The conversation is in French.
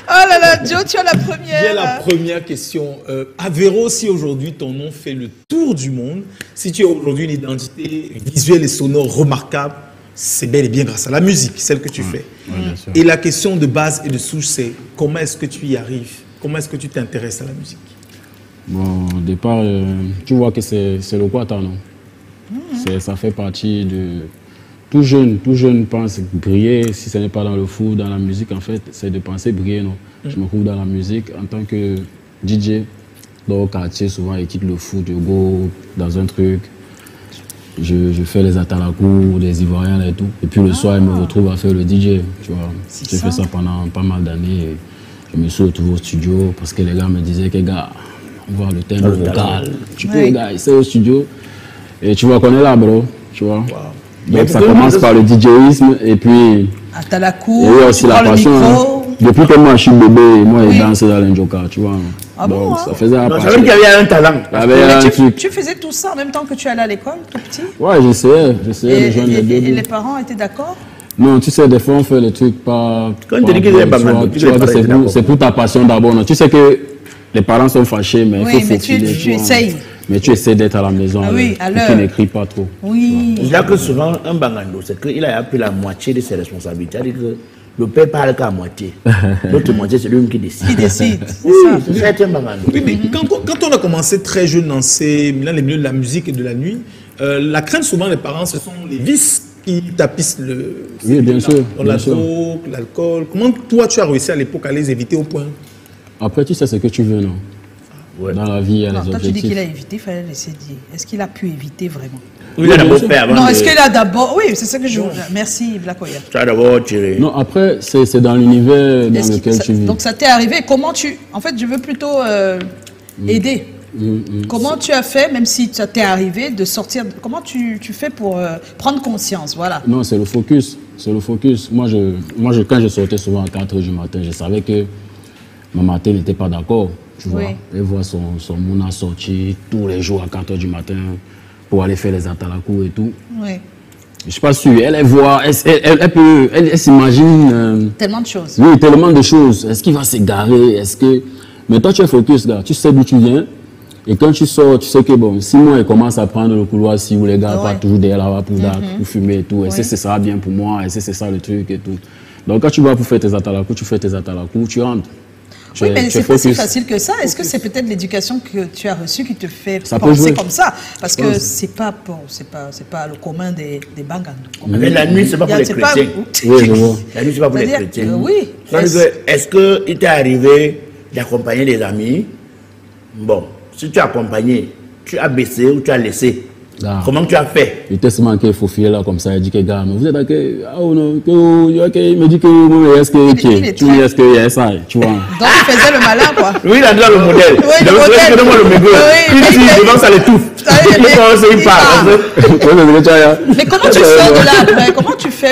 Oh là là, Joe, tu as la première. Bien la première question. Avéro, si aujourd'hui ton nom fait le tour du monde, si tu as aujourd'hui une identité visuelle et sonore remarquable, c'est bel et bien grâce à la musique, celle que tu fais. Bien sûr. Et la question de base et de souche, c'est comment est-ce que tu y arrives? Comment est-ce que tu t'intéresses à la musique? Bon, au départ, tu vois que c'est le Kwata, non? Ça fait partie de... Tout jeune pense briller, si ce n'est pas dans le foot, dans la musique, en fait, c'est de penser briller, non? Je me trouve dans la musique en tant que DJ, dans le quartier, souvent, ils quittent le foot, je go dans un truc. Je fais les atalakou, les Ivoiriens et tout. Et puis le soir, je me retrouve à faire le DJ, tu vois. J'ai fait ça pendant pas mal d'années. Je me suis retrouvé au studio parce que les gars me disaient que, gars, on voit le thème vocal. Tu peux, gars, essayer au studio. Et tu vois qu'on est là, bro, tu vois. Donc ça commence par le DJisme et puis... Atalakou, il y a aussi la passion. Depuis que moi je suis bébé, moi je danse dans l'Njoka, tu vois. Ah donc bon, ça faisait la Je savais qu'il y avait un talent. Tu faisais tout ça en même temps que tu allais à l'école, tout petit? Ouais, j'essayais de joindre les deux. Et les parents étaient d'accord? Non, tu sais, des fois on fait les trucs pas... Quand tu dis qu'ils n'aiment pas mal, tu vois que c'est pour ta passion d'abord. Tu sais que les parents sont fâchés, mais il faut mais faufiler, tu essayes. Mais tu essaies d'être à la maison, tu n'écris pas trop. Oui. Je dis que souvent, un bangando, c'est qu'il a appris la moitié de ses responsabilités. C'est-à-dire que le père parle qu'à moitié. L'autre moitié, c'est lui qui décide. Qui décide, oui, c'est un bangando. Oui, mais quand on a commencé très jeune dans les milieux de la musique et de la nuit, la crainte souvent des parents, ce sont les vices qui tapissent le... Oui, bien sûr. La drogue, l'alcool. Comment toi, tu as réussi à l'époque à les éviter au point? Après, tu sais ce que tu veux, non? Ouais. Dans la vie, il y a les objectifs. Toi, tu dis qu'il a évité, il fallait laisser dire. Est-ce qu'il a pu éviter vraiment? Oui, il a d'abord fait avant. Non, est-ce qu'il a d'abord... Oui, c'est ça que je... Merci, Blakoya. Tu as d'abord tiré. Non, après, c'est dans l'univers dans lequel tu vis. Donc, ça t'est arrivé. Comment tu... En fait, je veux plutôt aider. Comment tu as fait, même si ça t'est arrivé, de sortir... Comment tu fais pour prendre conscience? Voilà. Non, c'est le focus. C'est le focus. Moi, quand je sortais souvent à 4 h du matin, je savais que ma matin n'était pas d'accord. Tu vois, elle voit son mouna sortir tous les jours à 4 h du matin pour aller faire les atalakou et tout. Oui. Je suis pas sûr. Elle voit, elle s'imagine... tellement de choses. Oui, tellement de choses. Est-ce qu'il va s'égarer? Est-ce que... Mais toi, tu es focus, là. Tu sais d'où tu viens. Et quand tu sors, tu sais que bon, si moi, elle commence à prendre le couloir, si où les gars partent toujours derrière là-bas pour fumer et tout, est-ce que ce sera bien pour moi? Est-ce que c'est ça le truc et tout? Donc quand tu vas pour faire tes atalakou, tu fais tes atalakou, tu rentres. Oui, mais c'est pas si facile que ça. Est-ce que c'est peut-être l'éducation que tu as reçue qui te fait ça penser comme ça? Parce que c'est pas bon, c'est pas le commun des bangando. Mais la nuit, c'est pas pour les chrétiens. Oui, je vois. La nuit, c'est pas pour les chrétiens. Oui. Est-ce qu'il t'est arrivé d'accompagner des amis? Bon, si tu as accompagné, tu as baissé ou tu as laissé? Comment tu as fait? Il était seulement qu'il faut filer là comme ça. Il dit que gars, vous êtes d'accord? Ah non, il me dit que est-ce que tu dis est-ce qu'il y a ça, tu vois? Donc il faisait le malin quoi. Oui, il a déjà le modèle. Oui, le modèle. Donne-moi le mégot. Il dit devant ça l'étouffe. Il parle. Mais comment tu sors de là après? Comment tu fais